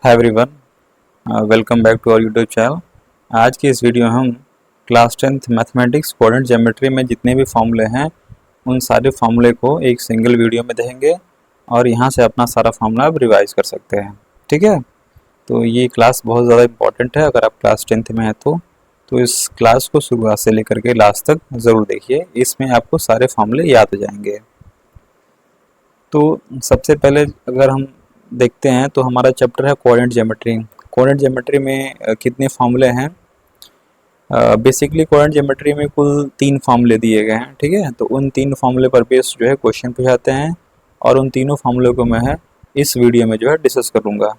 Hi everyone, welcome back to our YouTube channel. आज की इस वीडियो में हम class 10th mathematics coordinate geometry में जितने भी फॉर्मूले हैं उन सारे फॉर्मूले को एक सिंगल वीडियो में देखेंगे और यहाँ से अपना सारा फॉर्मूला आप रिवाइज कर सकते हैं। ठीक है, तो ये क्लास बहुत ज़्यादा इम्पॉर्टेंट है। अगर आप क्लास 10th में हैं तो इस क्लास को शुरुआत से लेकर के लास्ट तक ज़रूर देखिए, इसमें आपको सारे फॉर्मूले याद हो जाएंगे। तो सबसे पहले अगर हम देखते हैं तो हमारा चैप्टर है कोऑर्डिनेट ज्योमेट्री। कोऑर्डिनेट ज्योमेट्री में कितने फार्मूले हैं? बेसिकली कोऑर्डिनेट ज्योमेट्री में कुल 3 फार्मूले दिए गए हैं। ठीक है, तो उन 3 फार्मूले पर बेस जो है क्वेश्चन पूछाते हैं और उन तीनों फार्मूले को मैं इस वीडियो में जो है डिस्कस करूँगा।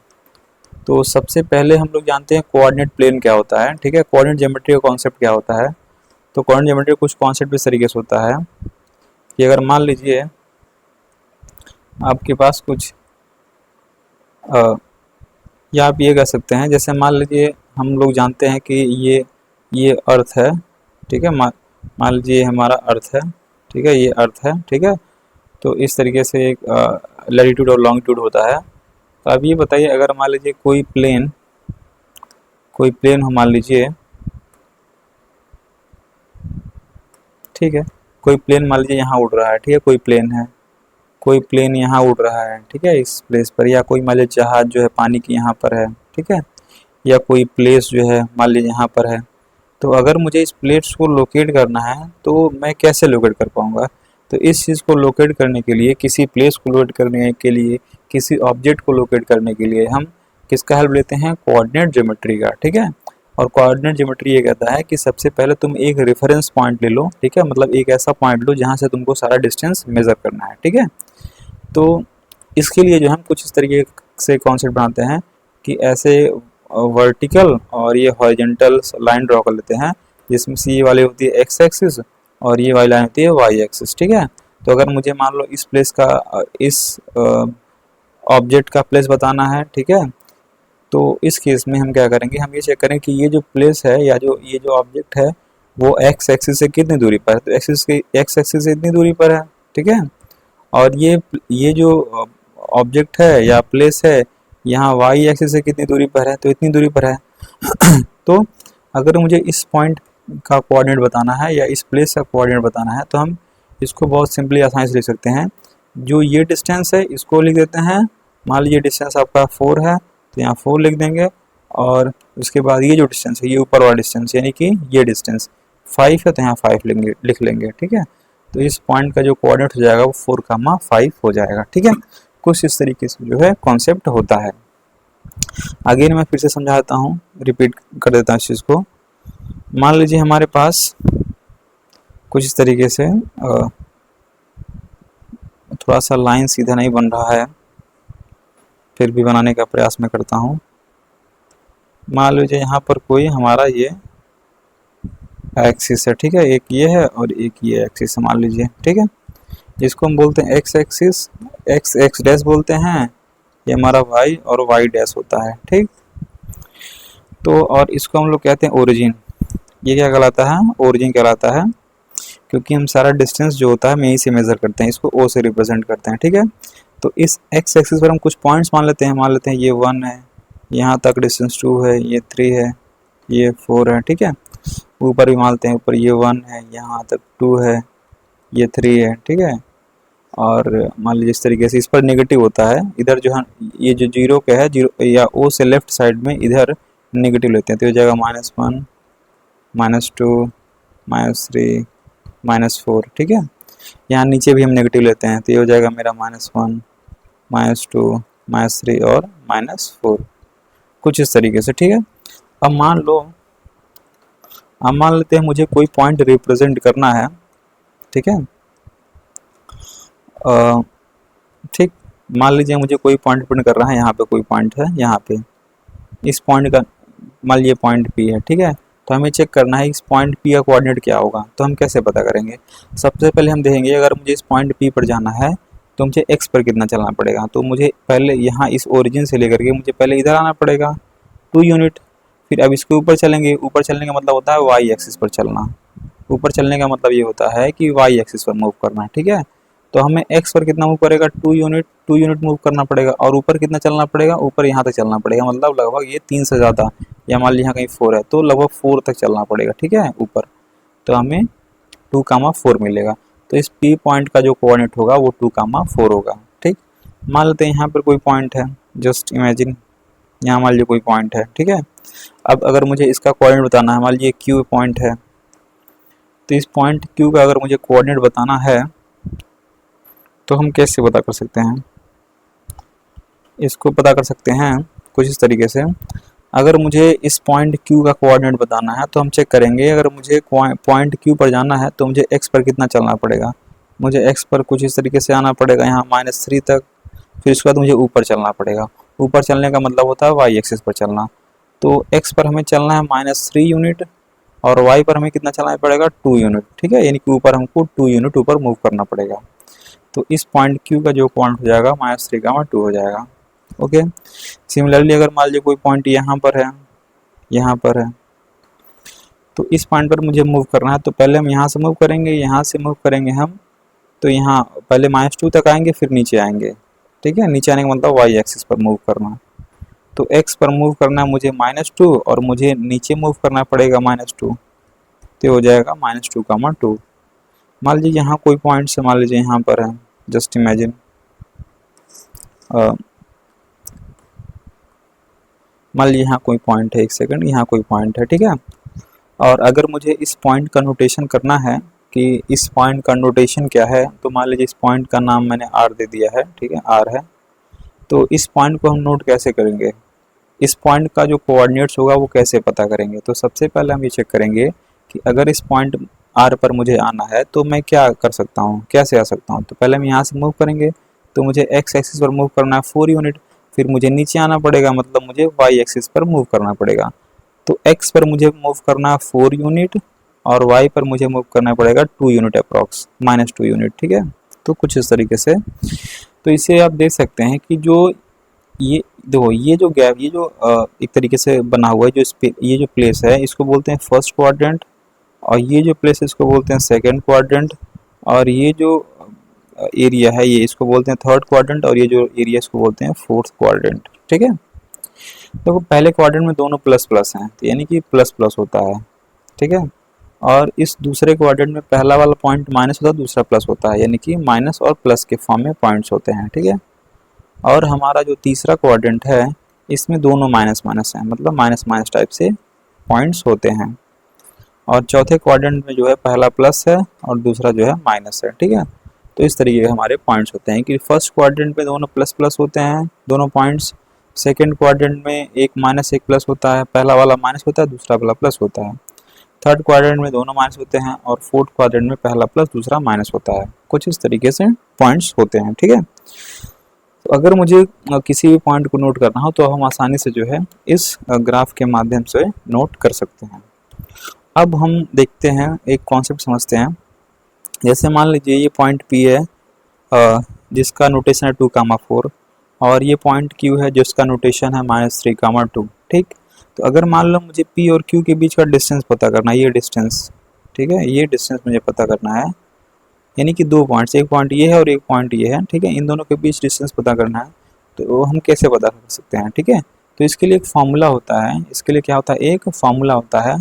तो सबसे पहले हम लोग जानते हैं कोऑर्डिनेट प्लेन क्या होता है। ठीक है, कोऑर्डिनेट ज्योमेट्री का कॉन्सेप्ट क्या होता है? तो कोऑर्डिनेट ज्योमेट्री का कुछ कॉन्सेप्ट इस तरीके से होता है कि अगर मान लीजिए आपके पास कुछ या आप ये कह सकते हैं, जैसे मान लीजिए हम लोग जानते हैं कि ये अर्थ है। ठीक है, मान लीजिए ये हमारा अर्थ है। ठीक है, ये अर्थ है। ठीक है, तो इस तरीके से एक लैटिट्यूड और लॉन्गिट्यूड होता है। तो अब ये बताइए, अगर मान लीजिए कोई प्लेन हो, मान लीजिए, ठीक है, कोई प्लेन मान लीजिए यहाँ उड़ रहा है। ठीक है, कोई प्लेन यहाँ उड़ रहा है। ठीक है, इस प्लेस पर, या कोई मान लीजिए जहाज जो है पानी की यहाँ पर है। ठीक है, या कोई प्लेस जो है मान लीजिए यहाँ पर है। तो अगर मुझे इस प्लेस को लोकेट करना है तो मैं कैसे लोकेट कर पाऊँगा? तो इस चीज़ को लोकेट करने के लिए, किसी प्लेस को लोकेट करने के लिए, किसी ऑब्जेक्ट को लोकेट करने के लिए हम किसका हेल्प लेते हैं? कोऑर्डिनेट ज्योमेट्री का। ठीक है, और कोऑर्डिनेट ज्योमेट्री ये कहता है कि सबसे पहले तुम एक रेफरेंस पॉइंट ले लो। ठीक है, मतलब एक ऐसा पॉइंट लो जहाँ से तुमको सारा डिस्टेंस मेज़र करना है। ठीक है, तो इसके लिए जो हम कुछ इस तरीके से कॉन्सेप्ट बनाते हैं कि ऐसे वर्टिकल और ये हॉरिजॉन्टल लाइन ड्रॉ कर लेते हैं, जिसमें से ये वाली होती है एक्स एक्सिस और ये वाली लाइन होती है वाई एक्सिस। ठीक है, तो अगर मुझे मान लो इस प्लेस का, इस ऑब्जेक्ट का प्लेस बताना है, ठीक है, तो इस केस में हम क्या करेंगे, हम ये चेक करें कि ये जो प्लेस है या ये जो ऑब्जेक्ट है वो एक्स एक्सिस से कितनी दूरी पर है। तो एक्स एक्सिस से इतनी दूरी पर है। ठीक है, और ये जो ऑब्जेक्ट है या प्लेस है यहाँ वाई एक्सिस से कितनी दूरी पर है? तो इतनी दूरी पर है। तो अगर मुझे इस पॉइंट का कोऑर्डिनेट बताना है या इस प्लेस का कोऑर्डिनेट बताना है तो हम इसको बहुत सिंपली आसानी से लिख सकते हैं। जो ये डिस्टेंस है इसको लिख देते हैं, मान लीजिए डिस्टेंस आपका 4 है तो यहाँ 4 लिख देंगे, और उसके बाद ये जो डिस्टेंस है, ये ऊपर वाला डिस्टेंस यानी कि ये डिस्टेंस 5 है तो यहाँ 5 लिख लेंगे। ठीक है, तो इस पॉइंट का जो कोऑर्डिनेट हो जाएगा वो 4, 5 हो जाएगा। ठीक है, कुछ इस तरीके से जो है कॉन्सेप्ट होता है। आगे मैं फिर से समझाता हूँ, रिपीट कर देता हूँ इस चीज़ को। मान लीजिए हमारे पास कुछ इस तरीके से थोड़ा सा लाइन सीधा नहीं बन रहा है, फिर भी बनाने का प्रयास मैं करता हूँ। मान लीजिए यहाँ पर कोई हमारा ये एक्सिस है। ठीक है, एक ये है और एक ये एक्सिस मान लीजिए। ठीक है, जिसको हम बोलते हैं एक्स एक्सिस, एक्स डैश बोलते हैं, ये हमारा वाई और वाई डैश होता है। ठीक, तो और इसको हम लोग कहते हैं ओरिजिन। ये क्या कहलाता है? ओरिजिन कहलाता है, क्योंकि हम सारा डिस्टेंस जो होता है हम यहीं से मेजर करते हैं, इसको ओ से रिप्रेजेंट करते हैं। ठीक है, तो इस एक्स एक्सिस पर हम कुछ पॉइंट्स मान लेते हैं, ये 1 है, यहाँ तक डिस्टेंस 2 है, ये 3 है, ये 4 है। ठीक है, ऊपर भी मानते हैं, ऊपर ये 1 है, यहाँ तक 2 है, ये 3 है। ठीक है, और मान लीजिए इस तरीके से इस पर नेगेटिव होता है, इधर जो है ये जो जीरो का है, जीरो या ओ से लेफ्ट साइड में इधर नेगेटिव लेते हैं, तो ये जाएगा -1, -2, -3, -4। ठीक है, यहाँ नीचे भी हम नेगेटिव लेते हैं, तो ये हो जाएगा मेरा -1, -2, -3 और -4, कुछ इस तरीके से। ठीक है, अब मान लेते हैं मुझे कोई पॉइंट रिप्रेजेंट करना है। ठीक है, ठीक, मान लीजिए मुझे कोई पॉइंट प्रिंट कर रहा है, यहाँ पे कोई पॉइंट है, यहाँ पे इस पॉइंट का मान लीजिए पॉइंट पी है। ठीक है, तो हमें चेक करना है इस पॉइंट पी का कोऑर्डिनेट क्या होगा। तो हम कैसे पता करेंगे? सबसे पहले हम देखेंगे, अगर मुझे इस पॉइंट पी पर जाना है तो मुझे एक्स पर कितना चलना पड़ेगा। तो मुझे पहले यहाँ इस ओरिजिन से लेकर के मुझे पहले इधर आना पड़ेगा 2 यूनिट, फिर अब इसके ऊपर चलेंगे। ऊपर चलने का मतलब होता है वाई एक्सिस पर चलना। ऊपर चलने का मतलब ये होता है कि वाई एक्सिस पर मूव करना है। ठीक है, तो हमें x पर कितना मूव करेगा, 2 यूनिट मूव करना पड़ेगा, और ऊपर कितना चलना पड़ेगा, ऊपर यहाँ तक चलना पड़ेगा, मतलब लगभग ये 3 से ज़्यादा, या मान लीजिए यहाँ कहीं 4 है तो लगभग 4 तक चलना पड़ेगा, ठीक है ऊपर। तो हमें 2,4 मिलेगा। तो इस P पॉइंट का जो कोऑर्डिनेट होगा वो 2,4 होगा, ठीक। मान लेते हैं यहाँ पर कोई पॉइंट है, जस्ट इमेजिन यहाँ मान लीजिए कोई पॉइंट है, ठीक है। अब अगर मुझे इसका कोऑर्डिनेट बताना है, मान लीजिए Q पॉइंट है, तो इस पॉइंट Q का अगर मुझे कोऑर्डिनेट बताना है तो हम कैसे पता कर सकते हैं, इसको पता कर सकते हैं कुछ इस तरीके से। अगर मुझे इस पॉइंट Q का कोऑर्डिनेट बताना है तो हम चेक करेंगे, अगर मुझे पॉइंट Q पर जाना है तो मुझे x पर कितना चलना पड़ेगा, मुझे x पर कुछ इस तरीके से आना पड़ेगा यहाँ -3 तक, फिर उसके बाद मुझे ऊपर चलना पड़ेगा। ऊपर चलने का मतलब होता है y एक्सिस पर चलना। तो x पर हमें चलना है -3 यूनिट, और y पर हमें कितना चलना पड़ेगा, 2 यूनिट, ठीक है। यानी कि ऊपर हमको 2 यूनिट ऊपर मूव करना पड़ेगा। तो इस पॉइंट Q का जो पॉइंट हो जाएगा -3,2 हो जाएगा, ओके। सिमिलरली अगर मान लीजिए कोई पॉइंट यहाँ पर है, यहाँ पर है, तो इस पॉइंट पर मुझे मूव करना है, तो पहले हम यहाँ से मूव करेंगे, यहाँ से मूव करेंगे हम, तो यहाँ पहले -2 तक आएंगे, फिर नीचे आएंगे, ठीक है। नीचे आने का मतलब y एक्सिस पर मूव करना। तो x पर मूव करना है मुझे -2, और मुझे नीचे मूव करना पड़ेगा -2, तो हो जाएगा -2,2। मान लीजिए यहाँ कोई पॉइंट से, मान लीजिए यहाँ पर है, जस्ट इमेजिन मान लीजिए यहाँ कोई पॉइंट है, एक सेकंड, यहाँ कोई पॉइंट है, ठीक है। और अगर मुझे इस पॉइंट का नोटेशन करना है कि इस पॉइंट का नोटेशन क्या है, तो मान लीजिए इस पॉइंट का नाम मैंने r दे दिया है, ठीक है, r है। तो इस पॉइंट को हम नोट कैसे करेंगे, इस पॉइंट का जो कोऑर्डिनेट्स होगा वो कैसे पता करेंगे। तो सबसे पहले हम ये चेक करेंगे कि अगर इस पॉइंट r पर मुझे आना है तो मैं क्या कर सकता हूँ, कैसे आ सकता हूँ। तो पहले हम यहाँ से मूव करेंगे, तो मुझे x एक्सिस पर मूव करना है 4 यूनिट, फिर मुझे नीचे आना पड़ेगा, मतलब मुझे y एक्सिस पर मूव करना पड़ेगा। तो x पर मुझे मूव करना 4 यूनिट, और y पर मुझे मूव करना पड़ेगा 2 यूनिट अप्रॉक्स, -2 यूनिट, ठीक है। तो कुछ इस तरीके से, तो इसे आप देख सकते हैं कि जो ये देखो, ये जो गैप, ये जो एक तरीके से बना हुआ है, जो ये जो प्लेस है इसको बोलते हैं फर्स्ट क्वाड्रेंट, और ये जो प्लेस है इसको बोलते हैं सेकंड क्वाड्रेंट, और ये जो एरिया है ये इसको बोलते हैं थर्ड क्वाड्रेंट, और ये जो एरिया इसको बोलते हैं फोर्थ क्वाड्रेंट, ठीक है। तो पहले क्वाड्रेंट में दोनों प्लस प्लस हैं, तो यानी कि प्लस प्लस होता है, ठीक है। और इस दूसरे क्वाड्रेंट में पहला वाला पॉइंट माइनस होता है, दूसरा प्लस होता है, यानी कि माइनस और प्लस के फॉर्म में पॉइंट्स होते हैं, ठीक है। और हमारा जो तीसरा क्वाड्रेंट है इसमें दोनों माइनस माइनस हैं, मतलब माइनस माइनस टाइप से पॉइंट्स होते हैं। और चौथे क्वाड्रेंट में जो है पहला प्लस है और दूसरा जो है माइनस है, ठीक है। तो इस तरीके के हमारे पॉइंट्स होते हैं कि फर्स्ट क्वाड्रेंट में दोनों प्लस प्लस होते हैं, दोनों पॉइंट्स। सेकंड क्वाड्रेंट में एक माइनस एक प्लस होता है, पहला वाला माइनस होता है, दूसरा वाला प्लस होता है। थर्ड क्वाड्रेंट में दोनों माइनस होते हैं, और फोर्थ क्वाड्रेंट में पहला प्लस दूसरा माइनस होता है। कुछ इस तरीके से पॉइंट्स होते हैं, ठीक है। तो अगर मुझे किसी भी पॉइंट को नोट करना हो तो हम आसानी से जो है इस ग्राफ के माध्यम से नोट कर सकते हैं। अब हम देखते हैं, एक कॉन्सेप्ट समझते हैं। जैसे मान लीजिए ये पॉइंट P है जिसका नोटेशन है 2,4, और ये पॉइंट Q है जिसका नोटेशन है -3,2, ठीक। तो अगर मान लो मुझे P और Q के बीच का डिस्टेंस पता करना है, ये डिस्टेंस, ठीक है, ये डिस्टेंस मुझे पता करना है, यानी कि दो पॉइंट्स, एक पॉइंट ये है और एक पॉइंट ये है, ठीक है। इन दोनों के बीच डिस्टेंस पता करना है, तो हम कैसे पता कर सकते हैं, ठीक है। तो इसके लिए एक फार्मूला होता है, इसके लिए क्या होता है, एक फार्मूला होता है।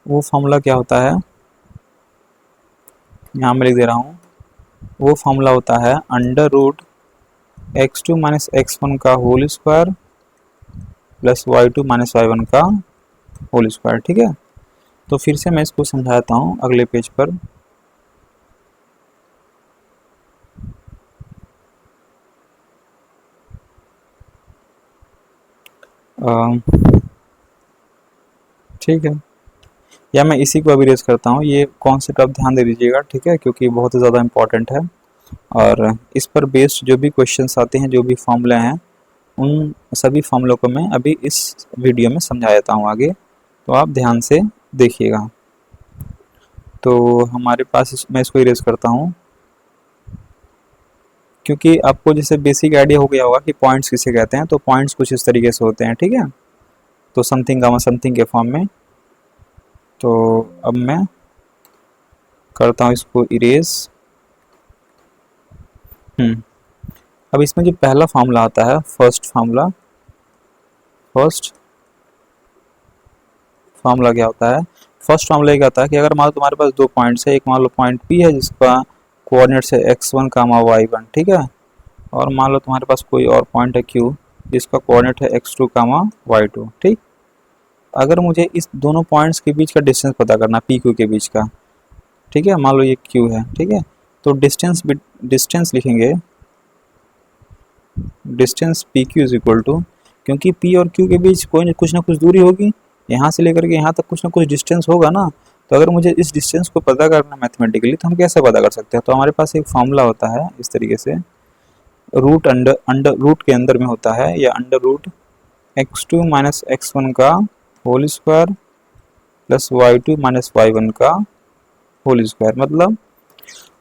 वो फार्मूला क्या होता है, यहाँ मैं लिख दे रहा हूँ। वो फार्मूला होता है √x2 - x1 का whole square plus y2 - y1 का होल स्क्वायर, ठीक है। तो फिर से मैं इसको समझाता हूँ अगले पेज पर। ठीक है, या मैं इसी को अभी रेज करता हूँ। ये कॉन्सेप्ट आप ध्यान दे दीजिएगा, ठीक है, क्योंकि बहुत ही ज़्यादा इंपॉर्टेंट है। और इस पर बेस्ड जो भी क्वेश्चंस आते हैं, जो भी फॉर्मूले हैं, उन सभी फॉर्मूलों को मैं अभी इस वीडियो में समझा देता हूँ आगे, तो आप ध्यान से देखिएगा। तो हमारे पास मैं इसको इरेज करता हूँ, क्योंकि आपको जैसे बेसिक आइडिया हो गया होगा कि पॉइंट्स किसे कहते हैं। तो पॉइंट्स कुछ इस तरीके से होते हैं, ठीक है। तो समथिंग गामा समथिंग के फॉर्म में। तो अब मैं करता हूँ इसको इरेज। अब इसमें जो पहला फार्मूला आता है, फर्स्ट फार्मूला क्या होता है? फर्स्ट फार्मूला क्या होता है कि अगर मान लो तुम्हारे पास दो पॉइंट्स है, एक मान लो पॉइंट P है जिसका कोऑर्डिनेट्स है x1 कामा y1, ठीक है, और मान लो तुम्हारे पास कोई और पॉइंट है Q जिसका कोऑर्डिनेट है x2 कामा y2, ठीक। अगर मुझे इस दोनों पॉइंट्स के बीच का डिस्टेंस पता करना, पी क्यू के बीच का, ठीक है, मान लो ये Q है, ठीक है, तो डिस्टेंस लिखेंगे, distance p q is equal to, क्योंकि P और Q के बीच कोई कुछ ना कुछ दूरी होगी, यहाँ से लेकर के यहाँ तक कुछ ना कुछ डिस्टेंस होगा ना। तो अगर मुझे इस डिस्टेंस को पता करना मैथमेटिकली, तो हम कैसे पता कर सकते हैं? तो हमारे पास एक फॉर्मूला होता है इस तरीके से, रूट अंडर रूट के अंदर में होता है, या under root x2 minus x1 का whole square plus y2 minus y1 का होल स्क्वायर। मतलब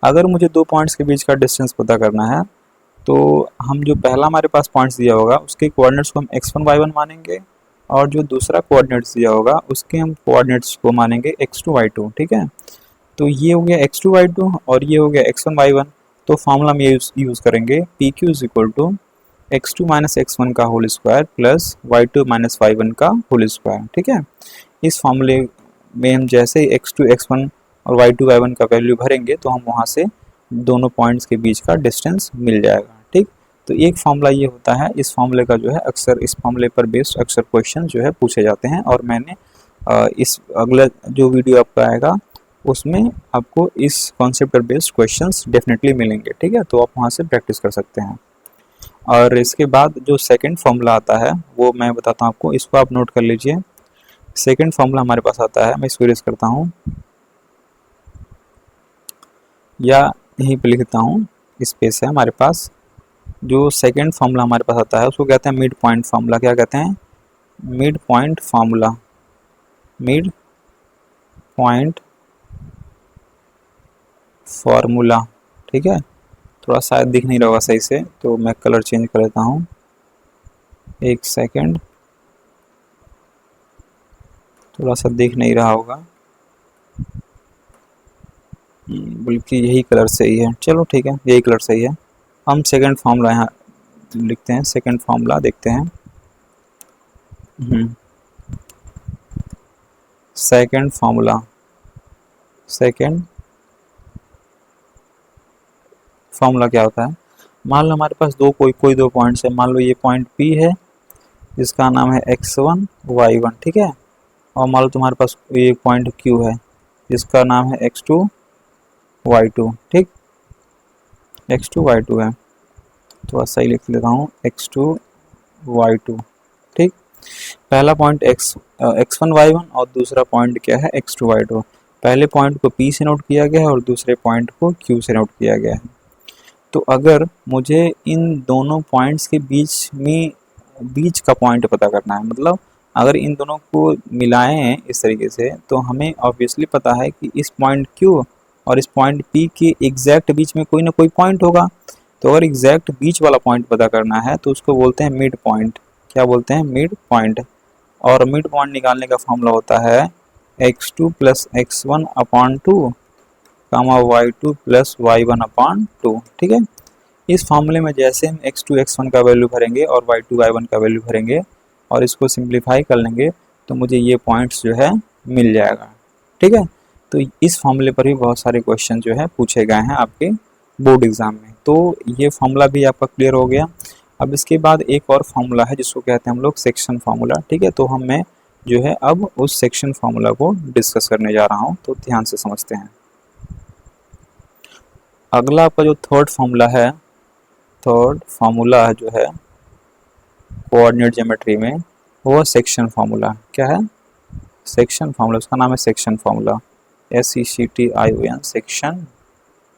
अगर मुझे दो पॉइंट्स के बीच का डिस्टेंस पता करना है, तो हम जो पहला हमारे पास पॉइंट्स दिया होगा उसके कोऑर्डिनेट्स को हम x1 y1 मानेंगे, और जो दूसरा कोऑर्डिनेट्स दिया होगा उसके हम कोऑर्डिनेट्स को मानेंगे x2 y2, ठीक है। तो ये हो गया x2 y2 और ये हो गया x1 y1। तो फार्मूला में यूज़ करेंगे p q is equal to x2 minus x1 का whole square plus y2 minus y1 का होल स्क्वायर, ठीक है। इस फार्मूले में हम जैसे ही x2 x1 और y2 y1 का वैल्यू भरेंगे तो हम वहाँ से दोनों पॉइंट्स के बीच का डिस्टेंस मिल जाएगा, ठीक। तो एक फार्मूला ये होता है, इस फार्मूले का जो है अक्सर इस फार्मूले पर बेस्ड अक्सर क्वेश्चन जो है पूछे जाते हैं, और मैंने इस अगला जो वीडियो आपका आएगा उसमें आपको इस कॉन्सेप्ट पर बेस्ड क्वेश्चंस डेफिनेटली मिलेंगे, ठीक है। तो आप वहाँ से प्रैक्टिस कर सकते हैं। और इसके बाद जो सेकंड फार्मूला आता है वो मैं बताता हूँ आपको, इसको आप नोट कर लीजिए। सेकंड फार्मूला हमारे पास आता है, मैं इसको यूज करता हूँ या यहीं पे लिखता हूँ, स्पेस है हमारे पास। जो सेकंड फार्मूला हमारे पास आता है उसको कहते हैं मिड पॉइंट फार्मूला। क्या कहते हैं? Mid point formula. Mid point formula, ठीक है। थोड़ा शायद दिख नहीं रहा होगा सही से, तो मैं कलर चेंज कर लेता हूँ, एक सेकंड, थोड़ा सा दिख नहीं रहा होगा, बल्कि यही कलर सही है। चलो ठीक है, यही कलर सही है। हम सेकंड फार्मूला यहाँ लिखते हैं, सेकंड फार्मूला देखते हैं। सेकंड फार्मूला, सेकंड फार्मूला क्या होता है? मान लो हमारे पास कोई दो पॉइंट्स है, मान लो ये पॉइंट P है जिसका नाम है x1 y1, ठीक है, और मान लो तुम्हारे पास ये पॉइंट Q है जिसका नाम है x2 y2, ठीक, x2 y2 है, थोड़ा सही लिख लेता हूँ, x2 y2, ठीक। पहला पॉइंट x1 y1 और दूसरा पॉइंट क्या है x2 y2। पहले पॉइंट को P से नोट किया गया है और दूसरे पॉइंट को Q से नोट किया गया है। तो अगर मुझे इन दोनों पॉइंट्स के बीच का पॉइंट पता करना है, मतलब अगर इन दोनों को मिलाएं हैं इस तरीके से, तो हमें ऑब्वियसली पता है कि इस पॉइंट Q और इस पॉइंट P के एग्जैक्ट बीच में कोई ना कोई पॉइंट होगा। तो अगर एग्जैक्ट बीच वाला पॉइंट पता करना है तो उसको बोलते हैं मिड पॉइंट। क्या बोलते हैं? Mid point. और मिड पॉइंट निकालने का फॉर्मूला होता है x2 प्लस x1 अपॉन 2 कामा y2 प्लस y1 अपॉन 2, ठीक है। इस फॉर्मूले में जैसे हम x2 x1 का वैल्यू भरेंगे और y2 y1 का वैल्यू भरेंगे और इसको सिंप्लीफाई कर लेंगे तो मुझे ये पॉइंट्स जो है मिल जाएगा, ठीक है। तो इस फॉर्मूले पर भी बहुत सारे क्वेश्चन जो है पूछे गए हैं आपके बोर्ड एग्जाम में। तो ये फॉर्मूला भी आपका क्लियर हो गया। अब इसके बाद एक और फार्मूला है जिसको कहते हैं हम लोग सेक्शन फार्मूला, ठीक है। तो मैं जो है अब उस सेक्शन फार्मूला को डिस्कस करने जा रहा हूँ, तो ध्यान से समझते हैं। अगला आपका जो थर्ड फार्मूला है, थर्ड फार्मूला जो है कोऑर्डिनेट ज्योमेट्री में, वो सेक्शन फार्मूला। क्या है? Section formula. उसका नाम है section formula, SECTION, section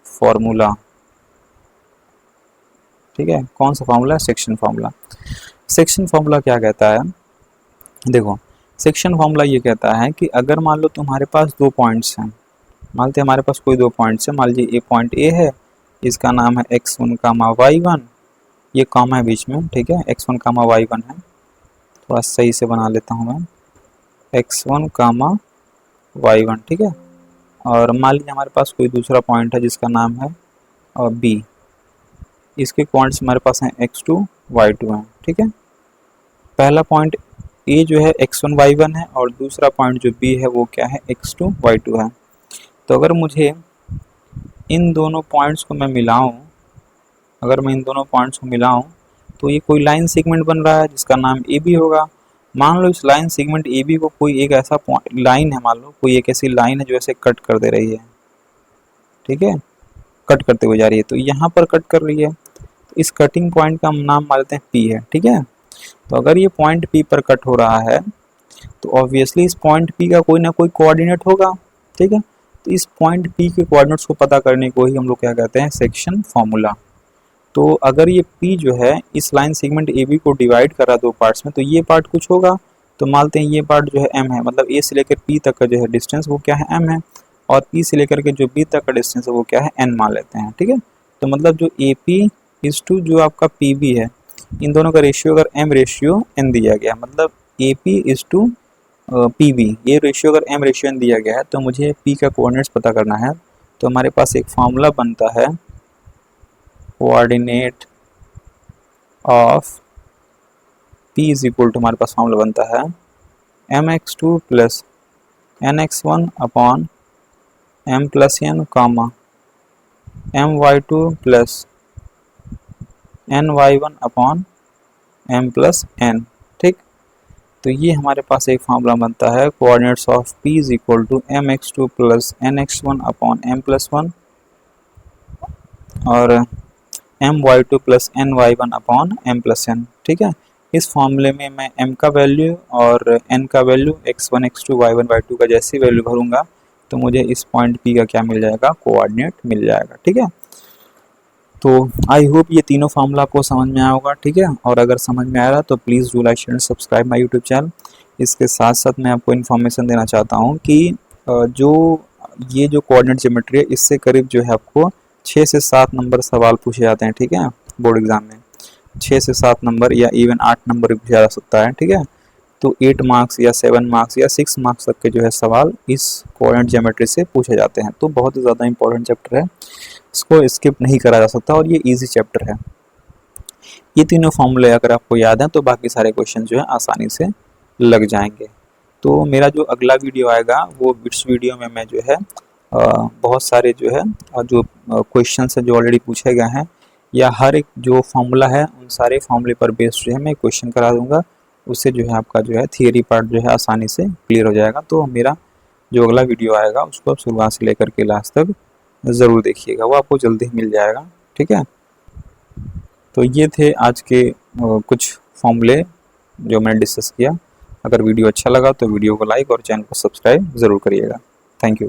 formula, ठीक है। कौन सा फार्मूला है? Section formula. सेक्शन फार्मूला क्या कहता है? देखो, सेक्शन फार्मूला ये कहता है कि अगर मान लो तुम्हारे पास दो पॉइंट्स हैं, मानते हैं हमारे पास कोई दो पॉइंट्स हैं, मान लीजिए ये पॉइंट A है, इसका नाम है x1 कामा y1, ये कॉमा है बीच में, ठीक है, x1 कामा y1 है, थोड़ा सही से बना लेता हूँ मैं, x1 कामा y1, ठीक है। और मान लीजिए हमारे पास कोई दूसरा पॉइंट है जिसका नाम है B, इसके कोऑर्डिनेट्स हमारे पास हैं x2 y2 हैं, ठीक है। पहला पॉइंट ए जो है x1 y1 है और दूसरा पॉइंट जो बी है वो क्या है x2 y2 है। तो अगर मुझे इन दोनों पॉइंट्स को मैं मिलाऊं, अगर मैं इन दोनों पॉइंट्स को मिलाऊं तो ये कोई लाइन सेगमेंट बन रहा है जिसका नाम ए बी होगा। मान लो इस लाइन सेगमेंट ए बी को कोई एक ऐसा लाइन है, मान लो कोई एक ऐसी लाइन है जो ऐसे कट कर दे रही है, ठीक है, कट करते हुए जा रही है, तो यहाँ पर कट कर रही है, तो इस कटिंग पॉइंट का हम नाम मान लेते हैं पी है, ठीक है। तो अगर ये पॉइंट पी पर कट हो रहा है तो ऑब्वियसली इस पॉइंट पी का कोई ना कोई कोऑर्डिनेट होगा, ठीक है। तो इस पॉइंट पी के कोऑर्डिनेट्स को पता करने को ही हम लोग क्या कहते हैं, सेक्शन फॉर्मूला। तो अगर ये P जो है इस लाइन सेगमेंट AB को डिवाइड कर रहा है दो पार्ट्स में, तो ये पार्ट कुछ होगा, तो मानते हैं ये पार्ट जो है M है, मतलब A से लेकर P तक का जो है डिस्टेंस वो क्या है M है, और P से लेकर के जो B तक का डिस्टेंस है वो क्या है N मान लेते हैं, ठीक है। तो मतलब जो AP इज टू जो आपका PB है, इन दोनों का रेशियो अगर M रेशियो N दिया गया, मतलब AP इज टू PB, ये रेशियो अगर M रेशियो N दिया गया है, तो मुझे P का कोऑर्डिनेट्स पता करना है। तो हमारे पास एक फार्मूला बनता है coordinate of P is equal to, हमारे पास फॉर्मूला बनता है mx2 plus nx1 upon m plus n comma my2 plus ny1 upon m plus n, ठीक। तो ये हमारे पास एक फॉर्मूला बनता है coordinates of P is equal to mx2 plus nx1 upon m plus 1 और my2 plus ny1 upon m plus n, ठीक है। इस फॉर्मूले में मैं m का वैल्यू और n का value x1 x2 y1 y2 का जैसी वैल्यू भरूंगा तो मुझे इस पॉइंट P का क्या मिल जाएगा, कोऑर्डिनेट मिल जाएगा, ठीक है। तो आई होप ये तीनों फार्मूला आपको समझ में आया होगा, ठीक है। और अगर समझ में आ रहा तो please do like share subscribe my YouTube channel. इसके साथ साथ मैं आपको इन्फॉर्मेशन देना चाहता हूँ कि जो ये जो कोऑर्डिनेट ज्योमेट्री है इससे करीब जो है आपको 6 से 7 नंबर सवाल पूछे जाते हैं, ठीक है। बोर्ड एग्जाम में 6 से 7 नंबर या इवन 8 नंबर भी पूछा जा सकता है, ठीक है। तो 8 मार्क्स या 7 मार्क्स या 6 मार्क्स तक के जो है सवाल इस कोऑर्डिनेट ज्योमेट्री से पूछे जाते हैं। तो बहुत ही ज़्यादा इंपॉर्टेंट चैप्टर है, इसको स्किप नहीं करा जा सकता और ये इजी चैप्टर है। ये तीनों फॉर्मूले अगर आपको याद हैं तो बाकी सारे क्वेश्चन जो है आसानी से लग जाएंगे। तो मेरा जो अगला वीडियो आएगा वो इस वीडियो में मैं जो है बहुत सारे जो है जो क्वेश्चन है जो ऑलरेडी पूछे गए हैं या हर एक जो फॉर्मूला है उन सारे फॉर्मूले पर बेस्ड जो है मैं क्वेश्चन करा दूंगा। उससे जो है आपका जो है थियरी पार्ट जो है आसानी से क्लियर हो जाएगा। तो मेरा जो अगला वीडियो आएगा उसको आप शुरुआत से लेकर के लास्ट तक ज़रूर देखिएगा, वो आपको जल्दी ही मिल जाएगा, ठीक है। तो ये थे आज के कुछ फॉर्मूले जो मैंने डिस्कस किया। अगर वीडियो अच्छा लगा तो वीडियो को लाइक और चैनल को सब्सक्राइब ज़रूर करिएगा। Thank you.